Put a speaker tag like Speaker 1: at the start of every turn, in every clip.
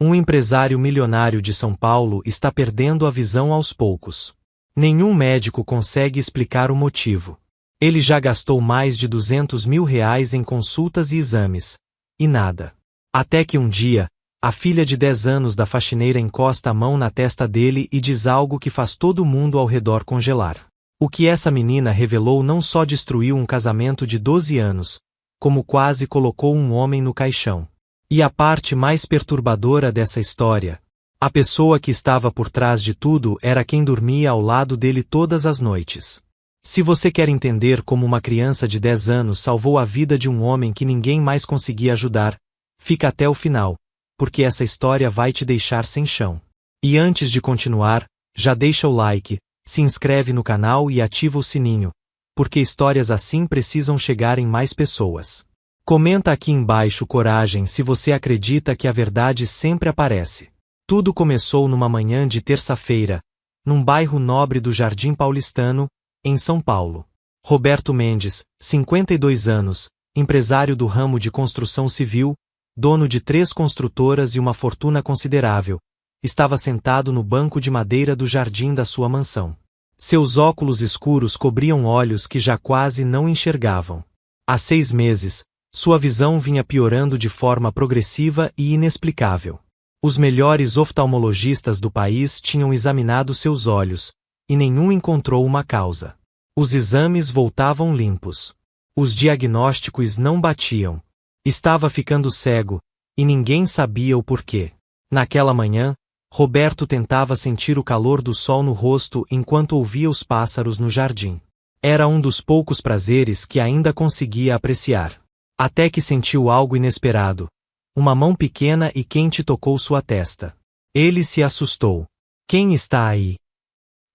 Speaker 1: Um empresário milionário de São Paulo está perdendo a visão aos poucos. Nenhum médico consegue explicar o motivo. Ele já gastou mais de R$200 mil em consultas e exames. E nada. Até que um dia, a filha de 10 anos da faxineira encosta a mão na testa dele e diz algo que faz todo mundo ao redor congelar. O que essa menina revelou não só destruiu um casamento de 12 anos, como quase colocou um homem no caixão. E a parte mais perturbadora dessa história: a pessoa que estava por trás de tudo era quem dormia ao lado dele todas as noites. Se você quer entender como uma criança de 10 anos salvou a vida de um homem que ninguém mais conseguia ajudar, fica até o final, porque essa história vai te deixar sem chão. E antes de continuar, já deixa o like, se inscreve no canal e ativa o sininho, porque histórias assim precisam chegar em mais pessoas. Comenta aqui embaixo coragem se você acredita que a verdade sempre aparece. Tudo começou numa manhã de terça-feira, num bairro nobre do Jardim Paulistano, em São Paulo. Roberto Mendes, 52 anos, empresário do ramo de construção civil, dono de 3 construtoras e uma fortuna considerável, estava sentado no banco de madeira do jardim da sua mansão. Seus óculos escuros cobriam olhos que já quase não enxergavam. Há 6 meses, sua visão vinha piorando de forma progressiva e inexplicável. Os melhores oftalmologistas do país tinham examinado seus olhos, e nenhum encontrou uma causa. Os exames voltavam limpos. Os diagnósticos não batiam. Estava ficando cego, e ninguém sabia o porquê. Naquela manhã, Roberto tentava sentir o calor do sol no rosto enquanto ouvia os pássaros no jardim. Era um dos poucos prazeres que ainda conseguia apreciar. Até que sentiu algo inesperado. Uma mão pequena e quente tocou sua testa. Ele se assustou. Quem está aí?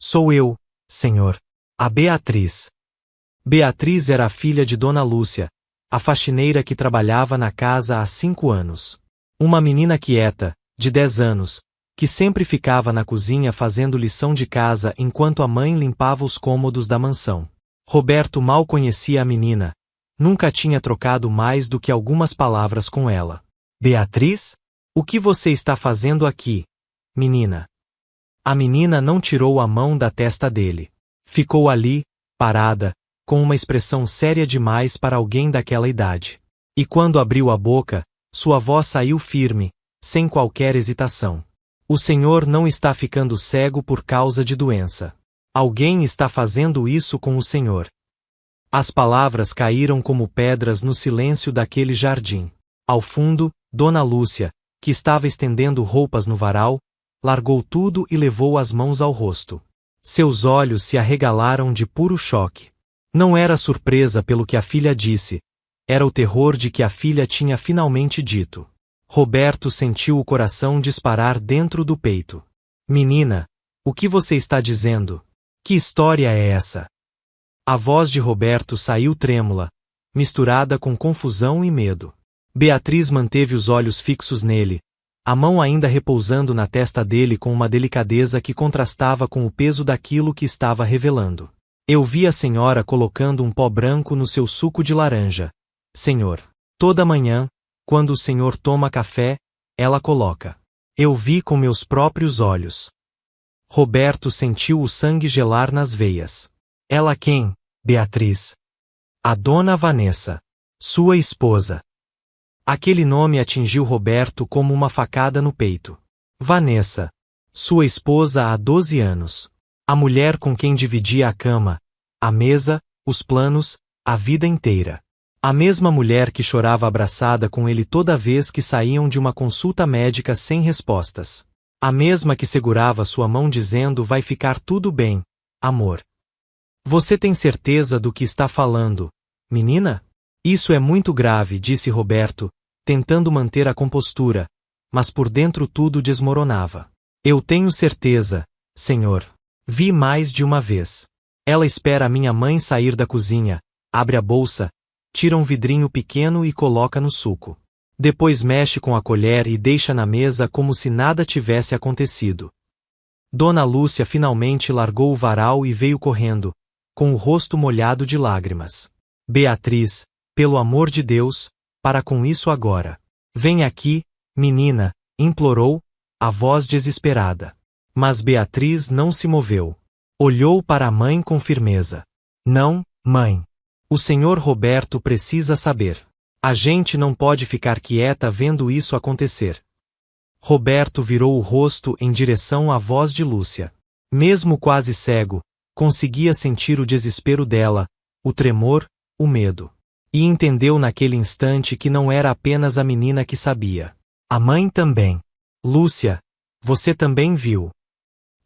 Speaker 1: Sou eu, senhor. A Beatriz. Beatriz era a filha de Dona Lúcia, a faxineira que trabalhava na casa há 5 anos. Uma menina quieta, de 10 anos, que sempre ficava na cozinha fazendo lição de casa enquanto a mãe limpava os cômodos da mansão. Roberto mal conhecia a menina. Nunca tinha trocado mais do que algumas palavras com ela. Beatriz? O que você está fazendo aqui, menina? A menina não tirou a mão da testa dele. Ficou ali, parada, com uma expressão séria demais para alguém daquela idade. E quando abriu a boca, sua voz saiu firme, sem qualquer hesitação. O senhor não está ficando cego por causa de doença. Alguém está fazendo isso com o senhor. As palavras caíram como pedras no silêncio daquele jardim. Ao fundo, Dona Lúcia, que estava estendendo roupas no varal, largou tudo e levou as mãos ao rosto. Seus olhos se arregalaram de puro choque. Não era surpresa pelo que a filha disse, era o terror de que a filha tinha finalmente dito. Roberto sentiu o coração disparar dentro do peito. Menina, o que você está dizendo? Que história é essa? A voz de Roberto saiu trêmula, misturada com confusão e medo. Beatriz manteve os olhos fixos nele, a mão ainda repousando na testa dele com uma delicadeza que contrastava com o peso daquilo que estava revelando. Eu vi a senhora colocando um pó branco no seu suco de laranja. Senhor. Toda manhã, quando o senhor toma café, ela coloca. Eu vi com meus próprios olhos. Roberto sentiu o sangue gelar nas veias. Ela quem, Beatriz? A dona Vanessa. Sua esposa. Aquele nome atingiu Roberto como uma facada no peito. Vanessa. Sua esposa há 12 anos. A mulher com quem dividia a cama, a mesa, os planos, a vida inteira. A mesma mulher que chorava abraçada com ele toda vez que saíam de uma consulta médica sem respostas. A mesma que segurava sua mão dizendo vai ficar tudo bem, amor. Você tem certeza do que está falando, menina? Isso é muito grave, disse Roberto, tentando manter a compostura, mas por dentro tudo desmoronava. Eu tenho certeza, senhor. Vi mais de uma vez. Ela espera a minha mãe sair da cozinha, abre a bolsa, tira um vidrinho pequeno e coloca no suco. Depois mexe com a colher e deixa na mesa como se nada tivesse acontecido. Dona Lúcia finalmente largou o varal e veio correndo, com o rosto molhado de lágrimas. Beatriz, pelo amor de Deus, para com isso agora. Vem aqui, menina, implorou, a voz desesperada. Mas Beatriz não se moveu. Olhou para a mãe com firmeza. Não, mãe. O senhor Roberto precisa saber. A gente não pode ficar quieta vendo isso acontecer. Roberto virou o rosto em direção à voz de Lúcia. Mesmo quase cego, conseguia sentir o desespero dela, o tremor, o medo. E entendeu naquele instante que não era apenas a menina que sabia. A mãe também. Lúcia, você também viu.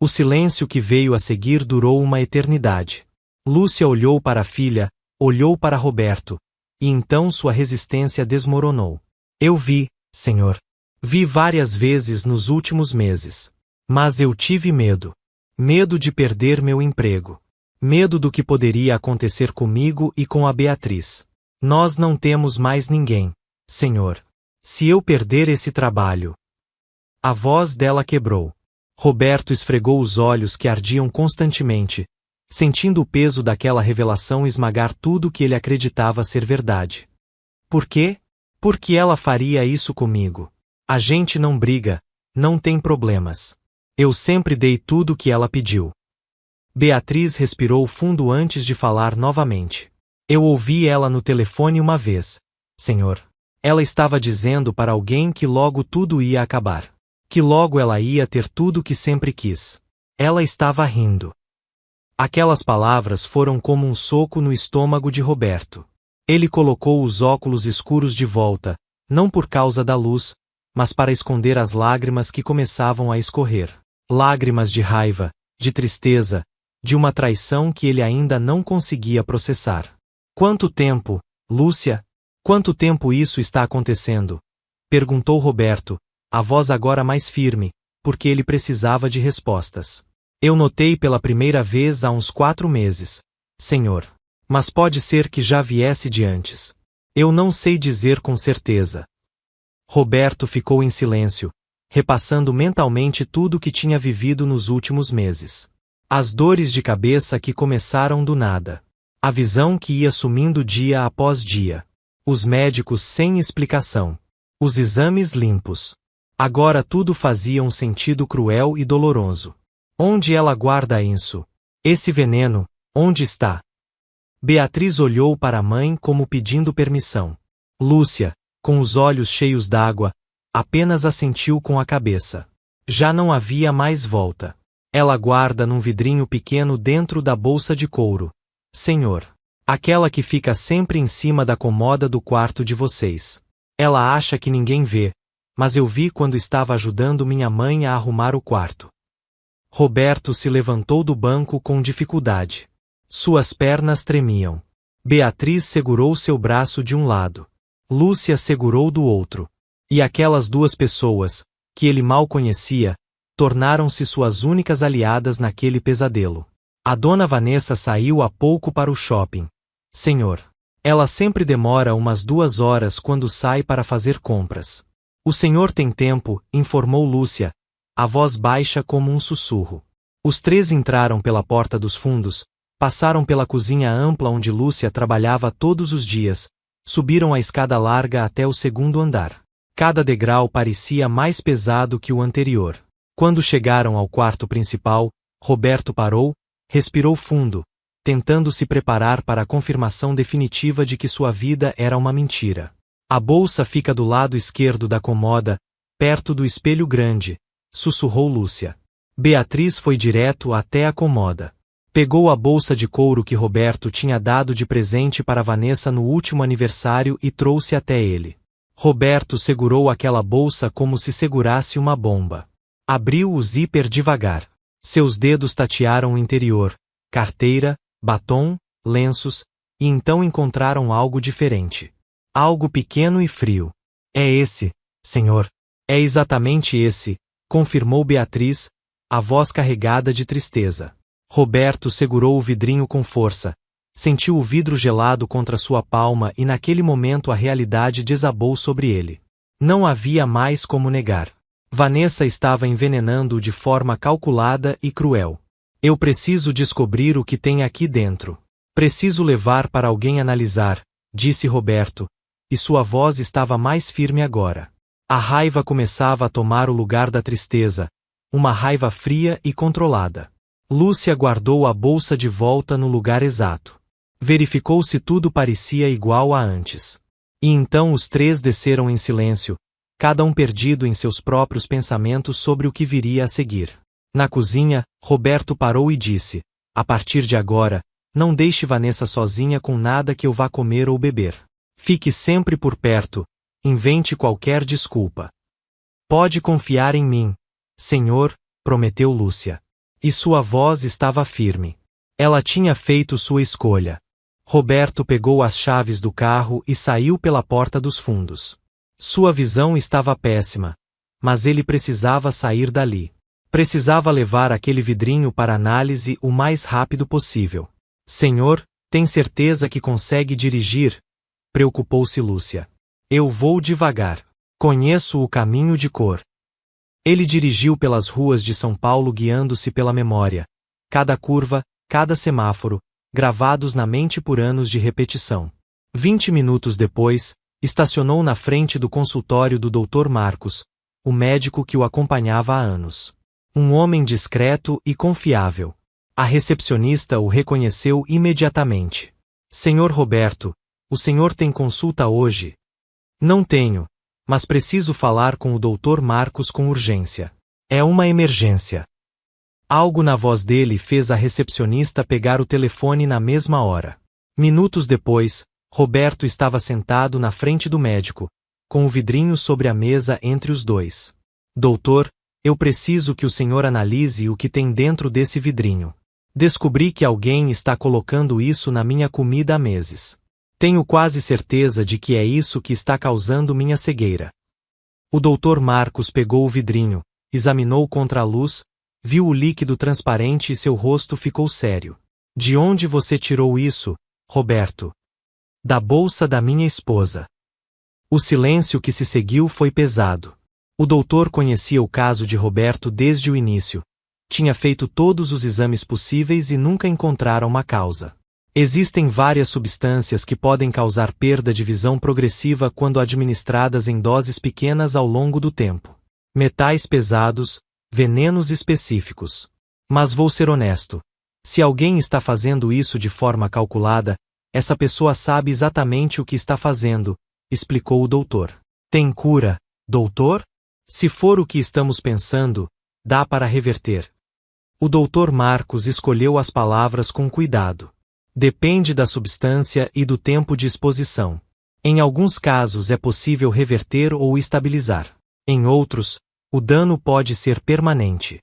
Speaker 1: O silêncio que veio a seguir durou uma eternidade. Lúcia olhou para a filha, olhou para Roberto, e então sua resistência desmoronou. Eu vi, senhor. Vi várias vezes nos últimos meses. Mas eu tive medo. Medo de perder meu emprego. Medo do que poderia acontecer comigo e com a Beatriz. Nós não temos mais ninguém, senhor. Se eu perder esse trabalho... A voz dela quebrou. Roberto esfregou os olhos que ardiam constantemente, sentindo o peso daquela revelação esmagar tudo que ele acreditava ser verdade. Por quê? Porque ela faria isso comigo. A gente não briga, não tem problemas. Eu sempre dei tudo o que ela pediu. Beatriz respirou fundo antes de falar novamente. Eu ouvi ela no telefone uma vez, senhor. Ela estava dizendo para alguém que logo tudo ia acabar. Que logo ela ia ter tudo o que sempre quis. Ela estava rindo. Aquelas palavras foram como um soco no estômago de Roberto. Ele colocou os óculos escuros de volta, não por causa da luz, mas para esconder as lágrimas que começavam a escorrer. Lágrimas de raiva, de tristeza, de uma traição que ele ainda não conseguia processar. Quanto tempo, Lúcia? Quanto tempo isso está acontecendo? Perguntou Roberto, a voz agora mais firme, porque ele precisava de respostas. Eu notei pela primeira vez há uns 4 meses, senhor. Mas pode ser que já viesse de antes. Eu não sei dizer com certeza. Roberto ficou em silêncio, repassando mentalmente tudo o que tinha vivido nos últimos meses. As dores de cabeça que começaram do nada. A visão que ia sumindo dia após dia. Os médicos sem explicação. Os exames limpos. Agora tudo fazia um sentido cruel e doloroso. Onde ela guarda isso? Esse veneno, onde está? Beatriz olhou para a mãe como pedindo permissão. Lúcia, com os olhos cheios d'água, apenas assentiu com a cabeça. Já não havia mais volta. Ela guarda num vidrinho pequeno dentro da bolsa de couro. Senhor. Aquela que fica sempre em cima da comoda do quarto de vocês. Ela acha que ninguém vê, mas eu vi quando estava ajudando minha mãe a arrumar o quarto. Roberto se levantou do banco com dificuldade. Suas pernas tremiam. Beatriz segurou seu braço de um lado. Lúcia segurou do outro. E aquelas duas pessoas, que ele mal conhecia, tornaram-se suas únicas aliadas naquele pesadelo. A dona Vanessa saiu há pouco para o shopping. Senhor. Ela sempre demora umas 2 horas quando sai para fazer compras. O senhor tem tempo, informou Lúcia, a voz baixa como um sussurro. Os 3 entraram pela porta dos fundos, passaram pela cozinha ampla onde Lúcia trabalhava todos os dias, subiram a escada larga até o 2º andar. Cada degrau parecia mais pesado que o anterior. Quando chegaram ao quarto principal, Roberto parou, respirou fundo, tentando se preparar para a confirmação definitiva de que sua vida era uma mentira. A bolsa fica do lado esquerdo da comoda, perto do espelho grande, sussurrou Lúcia. Beatriz foi direto até a comoda. Pegou a bolsa de couro que Roberto tinha dado de presente para Vanessa no último aniversário e trouxe até ele. Roberto segurou aquela bolsa como se segurasse uma bomba. Abriu o zíper devagar. Seus dedos tatearam o interior, carteira, batom, lenços, e então encontraram algo diferente. Algo pequeno e frio. É esse, senhor. É exatamente esse, confirmou Beatriz, a voz carregada de tristeza. Roberto segurou o vidrinho com força. Sentiu o vidro gelado contra sua palma e naquele momento a realidade desabou sobre ele. Não havia mais como negar. Vanessa estava envenenando-o de forma calculada e cruel. Eu preciso descobrir o que tem aqui dentro. Preciso levar para alguém analisar, disse Roberto, e sua voz estava mais firme agora. A raiva começava a tomar o lugar da tristeza, uma raiva fria e controlada. Lúcia guardou a bolsa de volta no lugar exato. Verificou se tudo parecia igual a antes. E então os três desceram em silêncio, cada um perdido em seus próprios pensamentos sobre o que viria a seguir. Na cozinha, Roberto parou e disse: a partir de agora, não deixe Vanessa sozinha com nada que eu vá comer ou beber. Fique sempre por perto, invente qualquer desculpa. Pode confiar em mim, senhor, prometeu Lúcia. E sua voz estava firme. Ela tinha feito sua escolha. Roberto pegou as chaves do carro e saiu pela porta dos fundos. Sua visão estava péssima, mas ele precisava sair dali. Precisava levar aquele vidrinho para análise o mais rápido possível. Senhor, tem certeza que consegue dirigir? Preocupou-se Lúcia. Eu vou devagar. Conheço o caminho de cor. Ele dirigiu pelas ruas de São Paulo guiando-se pela memória. Cada curva, cada semáforo, gravados na mente por anos de repetição. 20 minutos depois, estacionou na frente do consultório do Dr. Marcos, o médico que o acompanhava há anos. Um homem discreto e confiável. A recepcionista o reconheceu imediatamente. Senhor Roberto, o senhor tem consulta hoje? Não tenho, mas preciso falar com o Dr. Marcos com urgência. É uma emergência. Algo na voz dele fez a recepcionista pegar o telefone na mesma hora. Minutos depois, Roberto estava sentado na frente do médico, com o vidrinho sobre a mesa entre os dois. Doutor, eu preciso que o senhor analise o que tem dentro desse vidrinho. Descobri que alguém está colocando isso na minha comida há meses. Tenho quase certeza de que é isso que está causando minha cegueira. O Dr. Marcos pegou o vidrinho, examinou contra a luz, viu o líquido transparente e seu rosto ficou sério. De onde você tirou isso, Roberto? Da bolsa da minha esposa. O silêncio que se seguiu foi pesado. O doutor conhecia o caso de Roberto desde o início. Tinha feito todos os exames possíveis e nunca encontraram uma causa. Existem várias substâncias que podem causar perda de visão progressiva quando administradas em doses pequenas ao longo do tempo. Metais pesados, venenos específicos. Mas vou ser honesto. Se alguém está fazendo isso de forma calculada, essa pessoa sabe exatamente o que está fazendo, explicou o doutor. Tem cura, doutor? Se for o que estamos pensando, dá para reverter. O Dr. Marcos escolheu as palavras com cuidado. Depende da substância e do tempo de exposição. Em alguns casos é possível reverter ou estabilizar. Em outros, o dano pode ser permanente.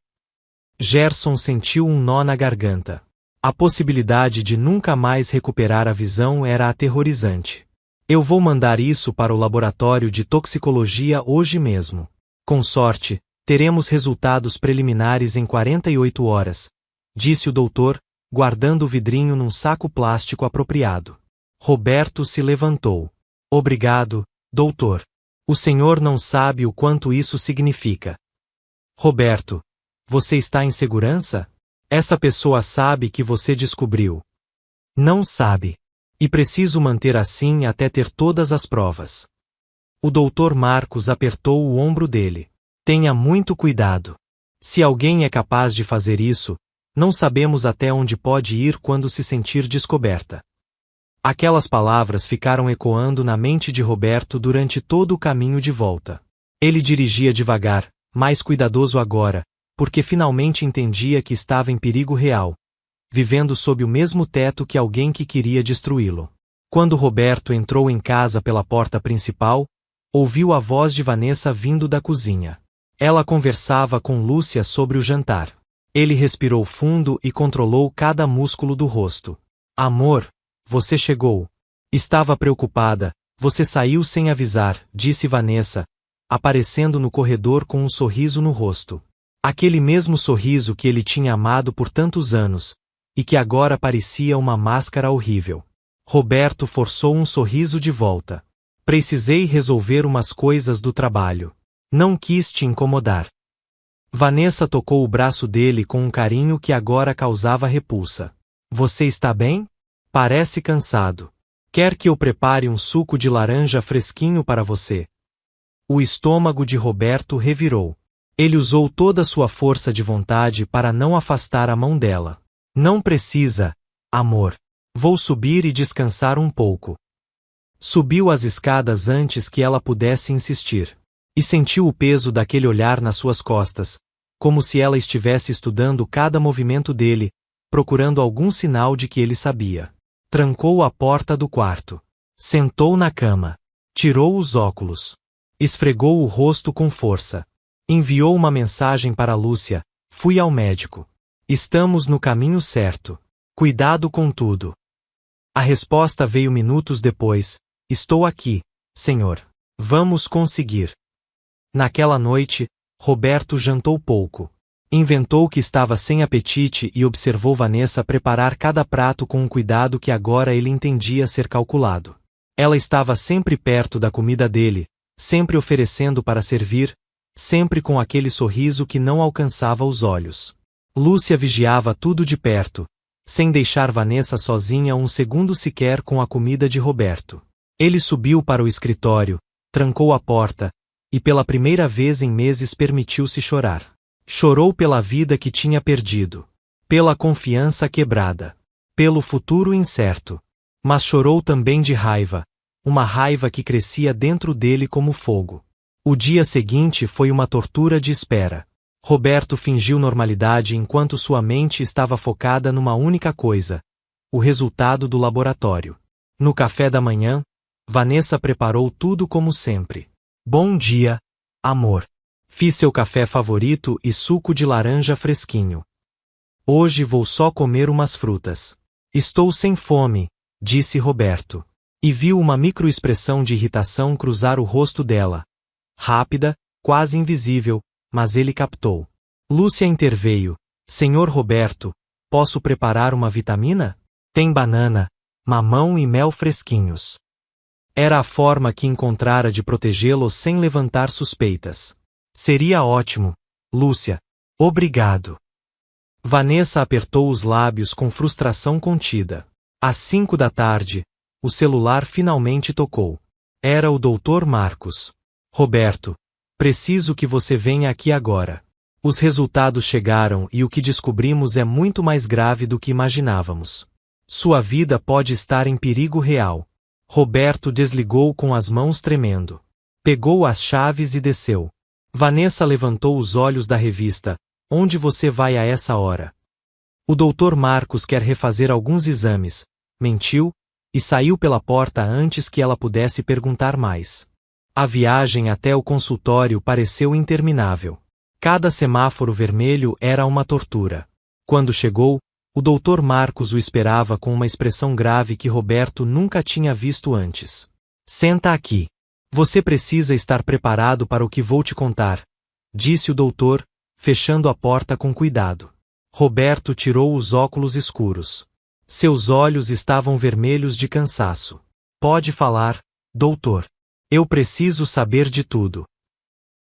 Speaker 1: Gerson sentiu um nó na garganta. A possibilidade de nunca mais recuperar a visão era aterrorizante. Eu vou mandar isso para o laboratório de toxicologia hoje mesmo. Com sorte, teremos resultados preliminares em 48 horas, disse o doutor, guardando o vidrinho num saco plástico apropriado. Roberto se levantou. Obrigado, doutor. O senhor não sabe o quanto isso significa. Roberto, você está em segurança? Essa pessoa sabe que você descobriu. Não sabe. E preciso manter assim até ter todas as provas. O Dr. Marcos apertou o ombro dele. Tenha muito cuidado. Se alguém é capaz de fazer isso, não sabemos até onde pode ir quando se sentir descoberta. Aquelas palavras ficaram ecoando na mente de Roberto durante todo o caminho de volta. Ele dirigia devagar, mais cuidadoso agora, porque finalmente entendia que estava em perigo real, vivendo sob o mesmo teto que alguém que queria destruí-lo. Quando Roberto entrou em casa pela porta principal, ouviu a voz de Vanessa vindo da cozinha. Ela conversava com Lúcia sobre o jantar. Ele respirou fundo e controlou cada músculo do rosto. Amor, você chegou. Estava preocupada, você saiu sem avisar, disse Vanessa, aparecendo no corredor com um sorriso no rosto. Aquele mesmo sorriso que ele tinha amado por tantos anos, e que agora parecia uma máscara horrível. Roberto forçou um sorriso de volta. Precisei resolver umas coisas do trabalho. Não quis te incomodar. Vanessa tocou o braço dele com um carinho que agora causava repulsa. Você está bem? Parece cansado. Quer que eu prepare um suco de laranja fresquinho para você? O estômago de Roberto revirou. Ele usou toda sua força de vontade para não afastar a mão dela. Não precisa, amor. Vou subir e descansar um pouco. Subiu as escadas antes que ela pudesse insistir. E sentiu o peso daquele olhar nas suas costas, como se ela estivesse estudando cada movimento dele, procurando algum sinal de que ele sabia. Trancou a porta do quarto. Sentou na cama. Tirou os óculos. Esfregou o rosto com força. Enviou uma mensagem para Lúcia: fui ao médico. Estamos no caminho certo. Cuidado com tudo. A resposta veio minutos depois: estou aqui, senhor. Vamos conseguir. Naquela noite, Roberto jantou pouco. Inventou que estava sem apetite e observou Vanessa preparar cada prato com um cuidado que agora ele entendia ser calculado. Ela estava sempre perto da comida dele, sempre oferecendo para servir, sempre com aquele sorriso que não alcançava os olhos. Lúcia vigiava tudo de perto, sem deixar Vanessa sozinha um segundo sequer com a comida de Roberto. Ele subiu para o escritório, trancou a porta, e pela primeira vez em meses permitiu-se chorar. Chorou pela vida que tinha perdido, pela confiança quebrada, pelo futuro incerto. Mas chorou também de raiva, uma raiva que crescia dentro dele como fogo. O dia seguinte foi uma tortura de espera. Roberto fingiu normalidade enquanto sua mente estava focada numa única coisa: o resultado do laboratório. No café da manhã, Vanessa preparou tudo como sempre. Bom dia, amor. Fiz seu café favorito e suco de laranja fresquinho. Hoje vou só comer umas frutas. Estou sem fome, disse Roberto. E viu uma microexpressão de irritação cruzar o rosto dela. Rápida, quase invisível, mas ele captou. Lúcia interveio. Senhor Roberto, posso preparar uma vitamina? Tem banana, mamão e mel fresquinhos. Era a forma que encontrara de protegê-lo sem levantar suspeitas. Seria ótimo, Lúcia. Obrigado. Vanessa apertou os lábios com frustração contida. Às 5 da tarde, o celular finalmente tocou. Era o Dr. Marcos. Roberto, preciso que você venha aqui agora. Os resultados chegaram e o que descobrimos é muito mais grave do que imaginávamos. Sua vida pode estar em perigo real. Roberto desligou com as mãos tremendo. Pegou as chaves e desceu. Vanessa levantou os olhos da revista. Onde você vai a essa hora? O Dr. Marcos quer refazer alguns exames. Mentiu, e saiu pela porta antes que ela pudesse perguntar mais. A viagem até o consultório pareceu interminável. Cada semáforo vermelho era uma tortura. Quando chegou, o Dr. Marcos o esperava com uma expressão grave que Roberto nunca tinha visto antes. Senta aqui. Você precisa estar preparado para o que vou te contar, disse o doutor, fechando a porta com cuidado. Roberto tirou os óculos escuros. Seus olhos estavam vermelhos de cansaço. Pode falar, doutor. Eu preciso saber de tudo.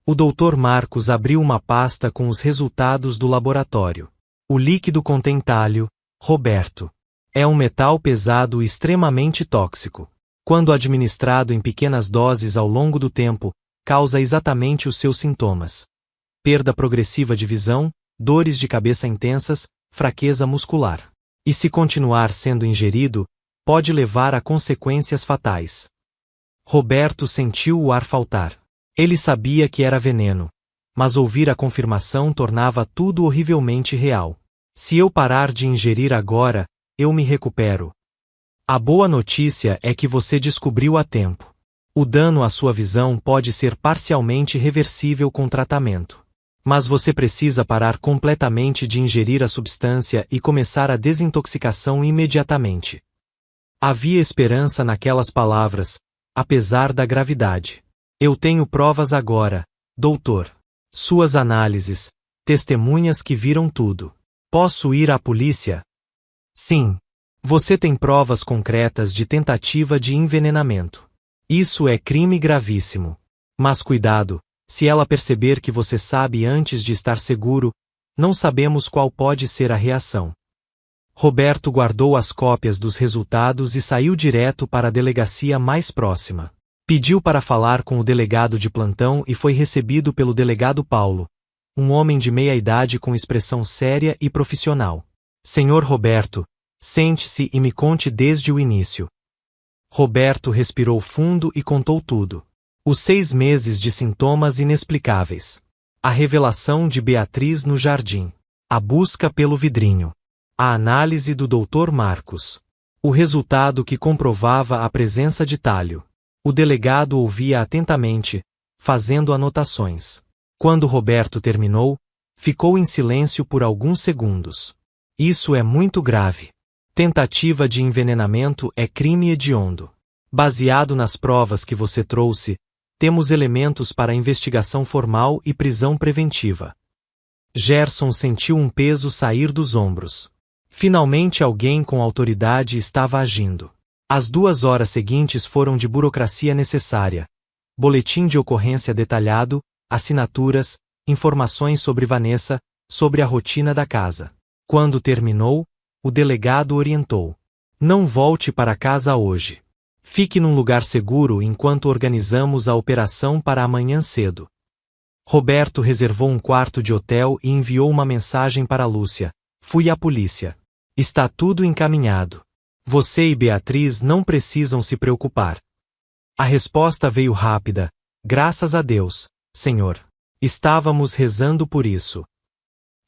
Speaker 1: O Dr. Marcos abriu uma pasta com os resultados do laboratório. O líquido contém tálio, Roberto. É um metal pesado e extremamente tóxico. Quando administrado em pequenas doses ao longo do tempo, causa exatamente os seus sintomas: perda progressiva de visão, dores de cabeça intensas, fraqueza muscular. E se continuar sendo ingerido, pode levar a consequências fatais. Roberto sentiu o ar faltar. Ele sabia que era veneno, mas ouvir a confirmação tornava tudo horrivelmente real. Se eu parar de ingerir agora, eu me recupero. A boa notícia é que você descobriu a tempo. O dano à sua visão pode ser parcialmente reversível com tratamento. Mas você precisa parar completamente de ingerir a substância e começar a desintoxicação imediatamente. Havia esperança naquelas palavras, apesar da gravidade. Eu tenho provas agora, doutor. Suas análises, testemunhas que viram tudo. Posso ir à polícia? Sim. Você tem provas concretas de tentativa de envenenamento. Isso é crime gravíssimo. Mas cuidado, se ela perceber que você sabe antes de estar seguro, não sabemos qual pode ser a reação. Roberto guardou as cópias dos resultados e saiu direto para a delegacia mais próxima. Pediu para falar com o delegado de plantão e foi recebido pelo delegado Paulo, um homem de meia idade com expressão séria e profissional. Senhor Roberto, sente-se e me conte desde o início. Roberto respirou fundo e contou tudo. Os 6 meses de sintomas inexplicáveis. A revelação de Beatriz no jardim. A busca pelo vidrinho. A análise do Dr. Marcos. O resultado que comprovava a presença de talho. O delegado ouvia atentamente, fazendo anotações. Quando Roberto terminou, ficou em silêncio por alguns segundos. Isso é muito grave. Tentativa de envenenamento é crime hediondo. Baseado nas provas que você trouxe, temos elementos para investigação formal e prisão preventiva. Gerson sentiu um peso sair dos ombros. Finalmente alguém com autoridade estava agindo. As 2 horas seguintes foram de burocracia necessária. Boletim de ocorrência detalhado, assinaturas, informações sobre Vanessa, sobre a rotina da casa. Quando terminou, o delegado orientou: não volte para casa hoje. Fique num lugar seguro enquanto organizamos a operação para amanhã cedo. Roberto reservou um quarto de hotel e enviou uma mensagem para Lúcia: fui à polícia. Está tudo encaminhado. Você e Beatriz não precisam se preocupar. A resposta veio rápida: graças a Deus, senhor. Estávamos rezando por isso.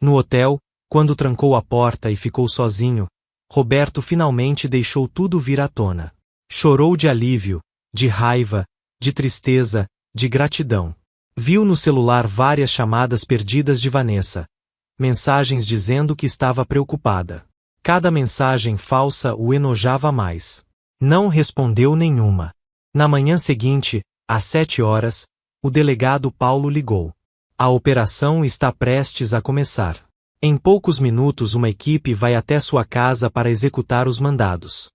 Speaker 1: No hotel, quando trancou a porta e ficou sozinho, Roberto finalmente deixou tudo vir à tona. Chorou de alívio, de raiva, de tristeza, de gratidão. Viu no celular várias chamadas perdidas de Vanessa. Mensagens dizendo que estava preocupada. Cada mensagem falsa o enojava mais. Não respondeu nenhuma. Na manhã seguinte, às 7 horas, o delegado Paulo ligou. A operação está prestes a começar. Em poucos minutos uma equipe vai até sua casa para executar os mandados.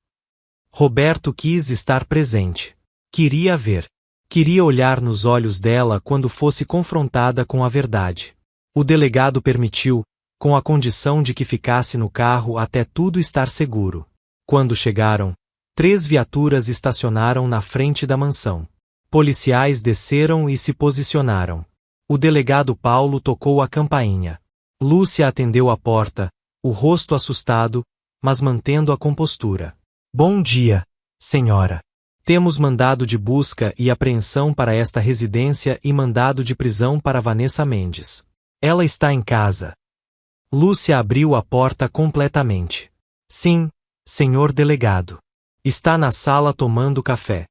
Speaker 1: Roberto quis estar presente. Queria ver. Queria olhar nos olhos dela quando fosse confrontada com a verdade. O delegado permitiu, com a condição de que ficasse no carro até tudo estar seguro. Quando chegaram, 3 viaturas estacionaram na frente da mansão. Policiais desceram e se posicionaram. O delegado Paulo tocou a campainha. Lúcia atendeu a porta, o rosto assustado, mas mantendo a compostura. Bom dia, senhora. Temos mandado de busca e apreensão para esta residência e mandado de prisão para Vanessa Mendes. Ela está em casa. Lúcia abriu a porta completamente. Sim, senhor delegado. Está na sala tomando café.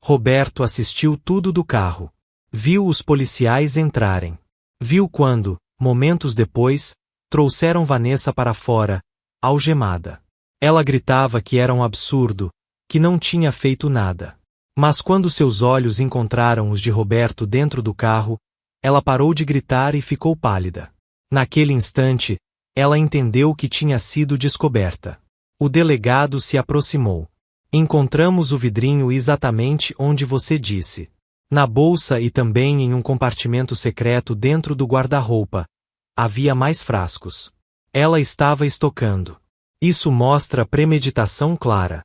Speaker 1: Roberto assistiu tudo do carro. Viu os policiais entrarem. Viu quando, momentos depois, trouxeram Vanessa para fora, algemada. Ela gritava que era um absurdo, que não tinha feito nada. Mas quando seus olhos encontraram os de Roberto dentro do carro, ela parou de gritar e ficou pálida. Naquele instante, ela entendeu que tinha sido descoberta. O delegado se aproximou. Encontramos o vidrinho exatamente onde você disse. Na bolsa e também em um compartimento secreto dentro do guarda-roupa. Havia mais frascos. Ela estava estocando. Isso mostra premeditação clara.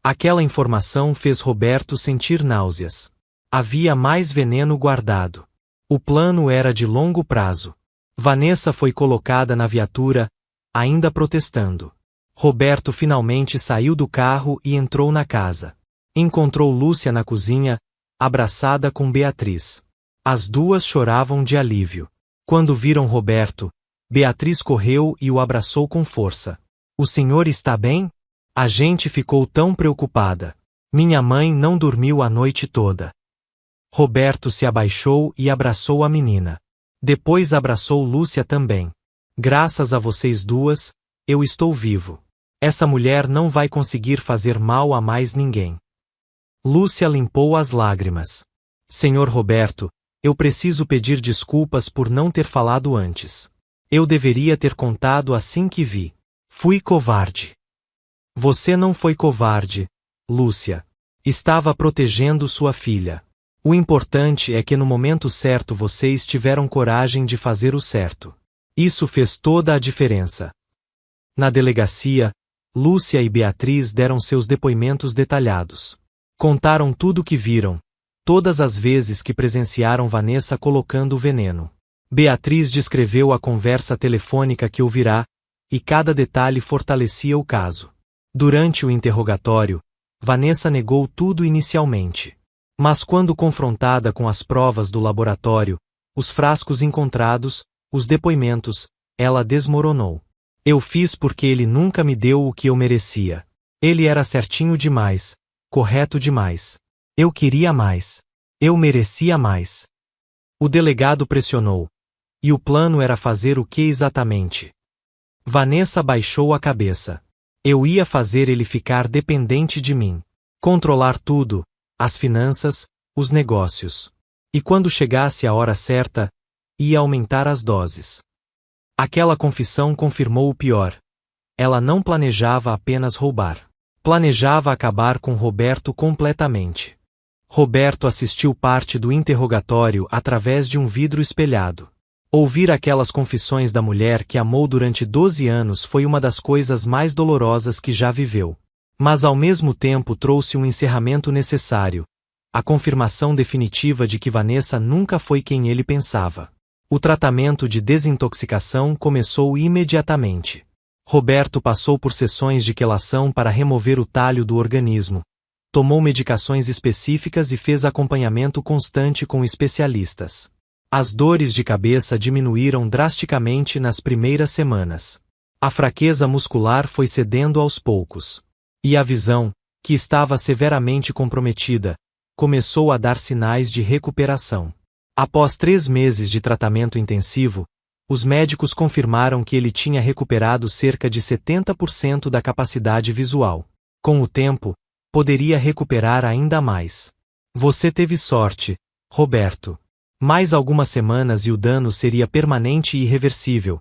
Speaker 1: Aquela informação fez Roberto sentir náuseas. Havia mais veneno guardado. O plano era de longo prazo. Vanessa foi colocada na viatura, ainda protestando. Roberto finalmente saiu do carro e entrou na casa. Encontrou Lúcia na cozinha, abraçada com Beatriz. As duas choravam de alívio. Quando viram Roberto, Beatriz correu e o abraçou com força. O senhor está bem? A gente ficou tão preocupada. Minha mãe não dormiu a noite toda. Roberto se abaixou e abraçou a menina. Depois abraçou Lúcia também. Graças a vocês duas, eu estou vivo. Essa mulher não vai conseguir fazer mal a mais ninguém. Lúcia limpou as lágrimas. Senhor Roberto, eu preciso pedir desculpas por não ter falado antes. Eu deveria ter contado assim que vi. Fui covarde. Você não foi covarde, Lúcia. Estava protegendo sua filha. O importante é que no momento certo vocês tiveram coragem de fazer o certo. Isso fez toda a diferença. Na delegacia, Lúcia e Beatriz deram seus depoimentos detalhados. Contaram tudo o que viram, todas as vezes que presenciaram Vanessa colocando o veneno. Beatriz descreveu a conversa telefônica que ouvirá, e cada detalhe fortalecia o caso. Durante o interrogatório, Vanessa negou tudo inicialmente. Mas quando confrontada com as provas do laboratório, os frascos encontrados, os depoimentos, ela desmoronou. Eu fiz porque ele nunca me deu o que eu merecia. Ele era certinho demais, correto demais. Eu queria mais. Eu merecia mais. O delegado pressionou. E o plano era fazer o que exatamente? Vanessa baixou a cabeça. Eu ia fazer ele ficar dependente de mim. Controlar tudo, as finanças, os negócios. E quando chegasse a hora certa, ia aumentar as doses. Aquela confissão confirmou o pior. Ela não planejava apenas roubar. Planejava acabar com Roberto completamente. Roberto assistiu parte do interrogatório através de um vidro espelhado. Ouvir aquelas confissões da mulher que amou durante 12 anos foi uma das coisas mais dolorosas que já viveu. Mas ao mesmo tempo trouxe um encerramento necessário, a confirmação definitiva de que Vanessa nunca foi quem ele pensava. O tratamento de desintoxicação começou imediatamente. Roberto passou por sessões de quelação para remover o talho do organismo, tomou medicações específicas e fez acompanhamento constante com especialistas. As dores de cabeça diminuíram drasticamente nas primeiras semanas. A fraqueza muscular foi cedendo aos poucos. E a visão, que estava severamente comprometida, começou a dar sinais de recuperação. Após 3 meses de tratamento intensivo, os médicos confirmaram que ele tinha recuperado cerca de 70% da capacidade visual. Com o tempo, poderia recuperar ainda mais. Você teve sorte, Roberto. Mais algumas semanas e o dano seria permanente e irreversível,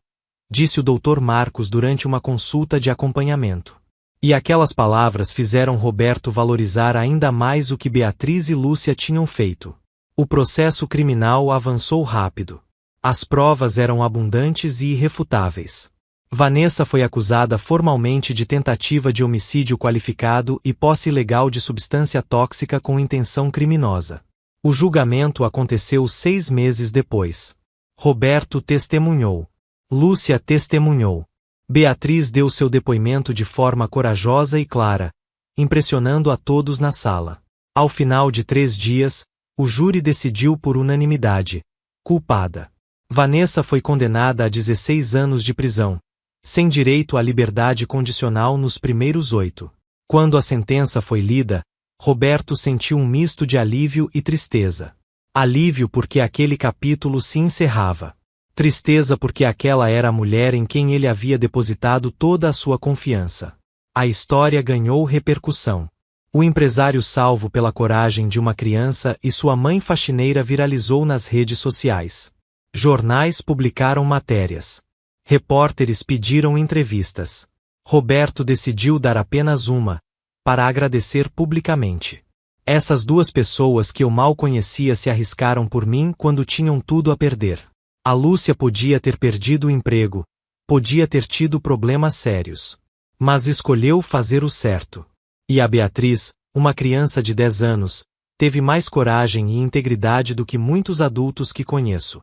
Speaker 1: disse o Dr. Marcos durante uma consulta de acompanhamento. E aquelas palavras fizeram Roberto valorizar ainda mais o que Beatriz e Lúcia tinham feito. O processo criminal avançou rápido. As provas eram abundantes e irrefutáveis. Vanessa foi acusada formalmente de tentativa de homicídio qualificado e posse ilegal de substância tóxica com intenção criminosa. O julgamento aconteceu 6 meses depois. Roberto testemunhou. Lúcia testemunhou. Beatriz deu seu depoimento de forma corajosa e clara, impressionando a todos na sala. Ao final de 3 dias, o júri decidiu por unanimidade: culpada. Vanessa foi condenada a 16 anos de prisão, sem direito à liberdade condicional nos primeiros 8. Quando a sentença foi lida, Roberto sentiu um misto de alívio e tristeza. Alívio porque aquele capítulo se encerrava. Tristeza porque aquela era a mulher em quem ele havia depositado toda a sua confiança. A história ganhou repercussão. O empresário salvo pela coragem de uma criança e sua mãe faxineira viralizou nas redes sociais. Jornais publicaram matérias. Repórteres pediram entrevistas. Roberto decidiu dar apenas uma, para agradecer publicamente. Essas 2 pessoas que eu mal conhecia se arriscaram por mim quando tinham tudo a perder. A Lúcia podia ter perdido o emprego, podia ter tido problemas sérios. Mas escolheu fazer o certo. E a Beatriz, uma criança de 10 anos, teve mais coragem e integridade do que muitos adultos que conheço.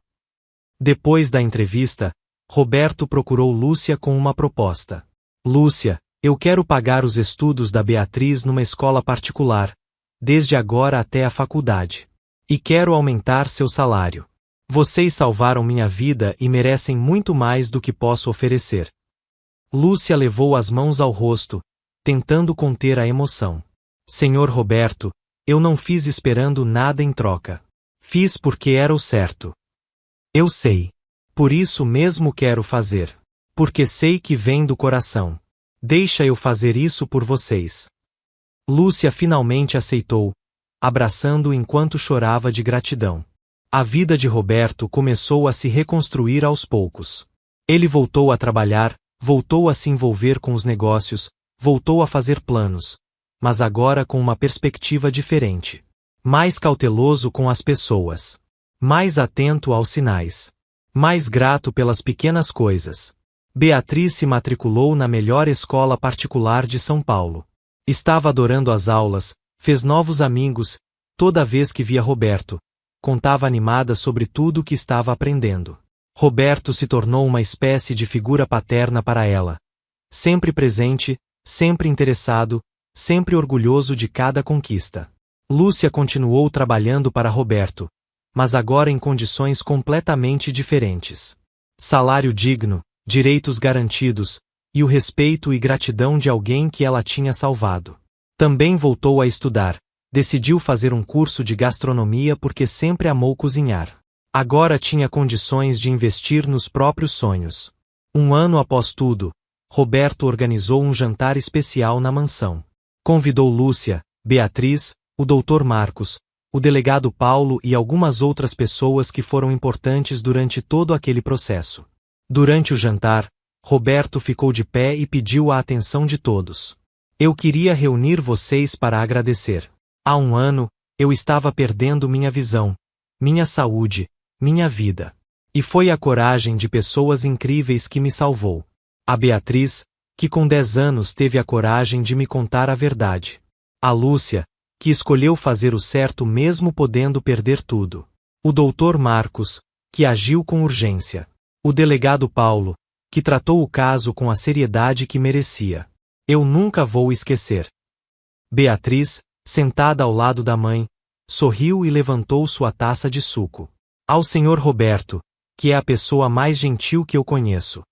Speaker 1: Depois da entrevista, Roberto procurou Lúcia com uma proposta. Lúcia, eu quero pagar os estudos da Beatriz numa escola particular, desde agora até a faculdade. E quero aumentar seu salário. Vocês salvaram minha vida e merecem muito mais do que posso oferecer. Lúcia levou as mãos ao rosto, tentando conter a emoção. Senhor Roberto, eu não fiz esperando nada em troca. Fiz porque era o certo. Eu sei. Por isso mesmo quero fazer. Porque sei que vem do coração. Deixa eu fazer isso por vocês. Lúcia finalmente aceitou, abraçando-o enquanto chorava de gratidão. A vida de Roberto começou a se reconstruir aos poucos. Ele voltou a trabalhar, voltou a se envolver com os negócios, voltou a fazer planos, mas agora com uma perspectiva diferente. Mais cauteloso com as pessoas. Mais atento aos sinais. Mais grato pelas pequenas coisas. Beatriz se matriculou na melhor escola particular de São Paulo. Estava adorando as aulas, Fez novos amigos, toda vez que via Roberto, contava animada sobre tudo o que estava aprendendo. Roberto se tornou uma espécie de figura paterna para ela. Sempre presente, sempre interessado, sempre orgulhoso de cada conquista. Lúcia continuou trabalhando para Roberto, mas agora em condições completamente diferentes. Salário digno, direitos garantidos, e o respeito e gratidão de alguém que ela tinha salvado. Também voltou a estudar, decidiu fazer um curso de gastronomia porque sempre amou cozinhar. Agora tinha condições de investir nos próprios sonhos. Um ano após tudo, Roberto organizou um jantar especial na mansão. Convidou Lúcia, Beatriz, o Dr. Marcos, o delegado Paulo e algumas outras pessoas que foram importantes durante todo aquele processo. Durante o jantar, Roberto ficou de pé e pediu a atenção de todos. Eu queria reunir vocês para agradecer. Há um ano, eu estava perdendo minha visão, minha saúde, minha vida. E foi a coragem de pessoas incríveis que me salvou. A Beatriz, que com 10 anos teve a coragem de me contar a verdade. A Lúcia, que escolheu fazer o certo mesmo podendo perder tudo. O Dr. Marcos, que agiu com urgência. O delegado Paulo, que tratou o caso com a seriedade que merecia. Eu nunca vou esquecer. Beatriz, sentada ao lado da mãe, sorriu e levantou sua taça de suco. Ao Sr. Roberto, que é a pessoa mais gentil que eu conheço.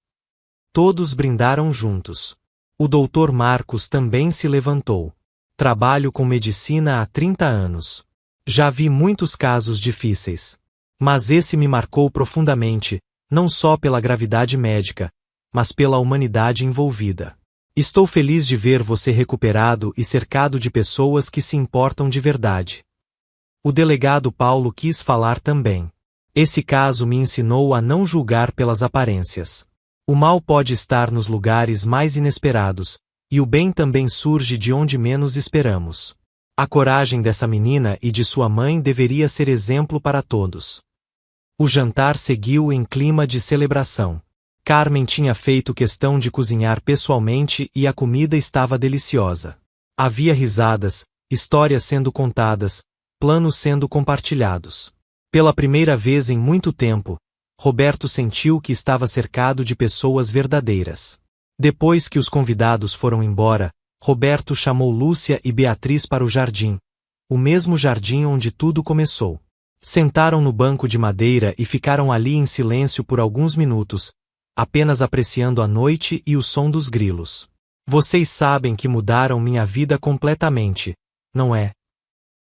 Speaker 1: Todos brindaram juntos. O Dr. Marcos também se levantou. Trabalho com medicina há 30 anos. Já vi muitos casos difíceis. Mas esse me marcou profundamente, não só pela gravidade médica, mas pela humanidade envolvida. Estou feliz de ver você recuperado e cercado de pessoas que se importam de verdade. O delegado Paulo quis falar também. Esse caso me ensinou a não julgar pelas aparências. O mal pode estar nos lugares mais inesperados, e o bem também surge de onde menos esperamos. A coragem dessa menina e de sua mãe deveria ser exemplo para todos. O jantar seguiu em clima de celebração. Carmen tinha feito questão de cozinhar pessoalmente e a comida estava deliciosa. Havia risadas, histórias sendo contadas, planos sendo compartilhados. Pela primeira vez em muito tempo, Roberto sentiu que estava cercado de pessoas verdadeiras. Depois que os convidados foram embora, Roberto chamou Lúcia e Beatriz para o jardim, o mesmo jardim onde tudo começou. Sentaram no banco de madeira e ficaram ali em silêncio por alguns minutos, apenas apreciando a noite e o som dos grilos. Vocês sabem que mudaram minha vida completamente, não é?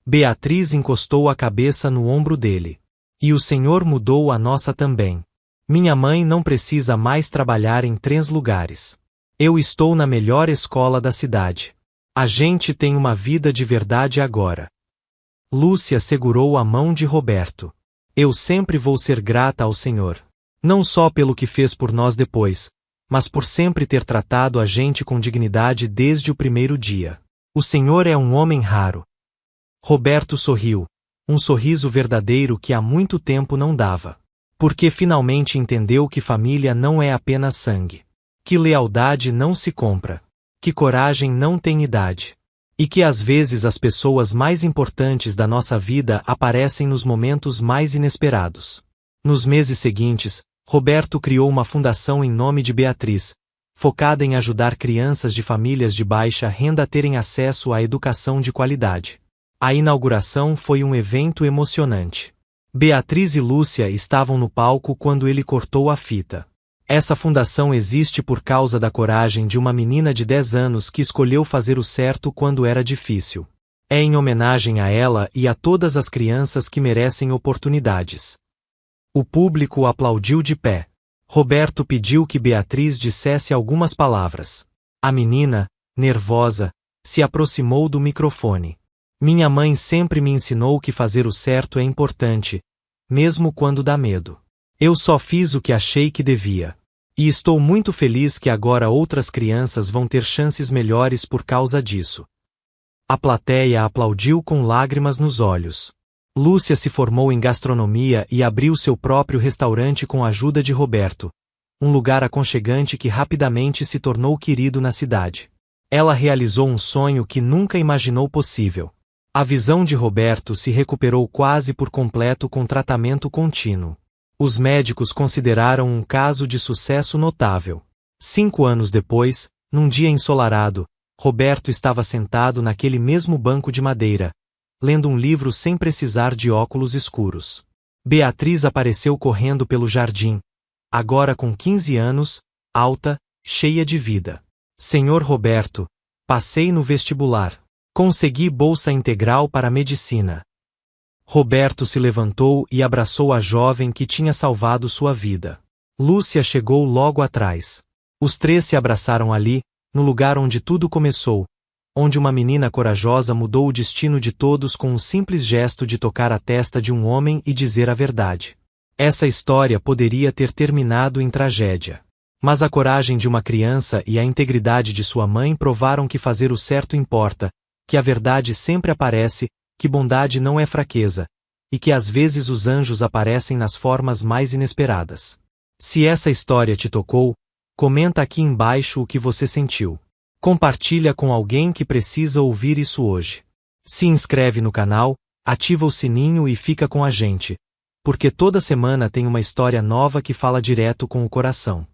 Speaker 1: Beatriz encostou a cabeça no ombro dele. E o Senhor mudou a nossa também. Minha mãe não precisa mais trabalhar em 3 lugares. Eu estou na melhor escola da cidade. A gente tem uma vida de verdade agora. Lúcia segurou a mão de Roberto. Eu sempre vou ser grata ao Senhor. Não só pelo que fez por nós depois, mas por sempre ter tratado a gente com dignidade desde o primeiro dia. O Senhor é um homem raro. Roberto sorriu, um sorriso verdadeiro que há muito tempo não dava. Porque finalmente entendeu que família não é apenas sangue. Que lealdade não se compra. Que coragem não tem idade. E que às vezes as pessoas mais importantes da nossa vida aparecem nos momentos mais inesperados. Nos meses seguintes, Roberto criou uma fundação em nome de Beatriz, focada em ajudar crianças de famílias de baixa renda a terem acesso à educação de qualidade. A inauguração foi um evento emocionante. Beatriz e Lúcia estavam no palco quando ele cortou a fita. Essa fundação existe por causa da coragem de uma menina de 10 anos que escolheu fazer o certo quando era difícil. É em homenagem a ela e a todas as crianças que merecem oportunidades. O público aplaudiu de pé. Roberto pediu que Beatriz dissesse algumas palavras. A menina, nervosa, se aproximou do microfone. Minha mãe sempre me ensinou que fazer o certo é importante, mesmo quando dá medo. Eu só fiz o que achei que devia. E estou muito feliz que agora outras crianças vão ter chances melhores por causa disso. A plateia aplaudiu com lágrimas nos olhos. Lúcia se formou em gastronomia e abriu seu próprio restaurante com a ajuda de Roberto, um lugar aconchegante que rapidamente se tornou querido na cidade. Ela realizou um sonho que nunca imaginou possível. A visão de Roberto se recuperou quase por completo com tratamento contínuo. Os médicos consideraram um caso de sucesso notável. 5 anos depois, num dia ensolarado, Roberto estava sentado naquele mesmo banco de madeira, lendo um livro sem precisar de óculos escuros. Beatriz apareceu correndo pelo jardim, agora com 15 anos, alta, cheia de vida. Senhor Roberto, passei no vestibular. Consegui bolsa integral para medicina. Roberto se levantou e abraçou a jovem que tinha salvado sua vida. Lúcia chegou logo atrás. Os três se abraçaram ali, no lugar onde tudo começou, onde uma menina corajosa mudou o destino de todos com um simples gesto de tocar a testa de um homem e dizer a verdade. Essa história poderia ter terminado em tragédia. Mas a coragem de uma criança e a integridade de sua mãe provaram que fazer o certo importa, que a verdade sempre aparece, que bondade não é fraqueza, e que às vezes os anjos aparecem nas formas mais inesperadas. Se essa história te tocou, comenta aqui embaixo o que você sentiu. Compartilha com alguém que precisa ouvir isso hoje. Se inscreve no canal, ativa o sininho e fica com a gente, porque toda semana tem uma história nova que fala direto com o coração.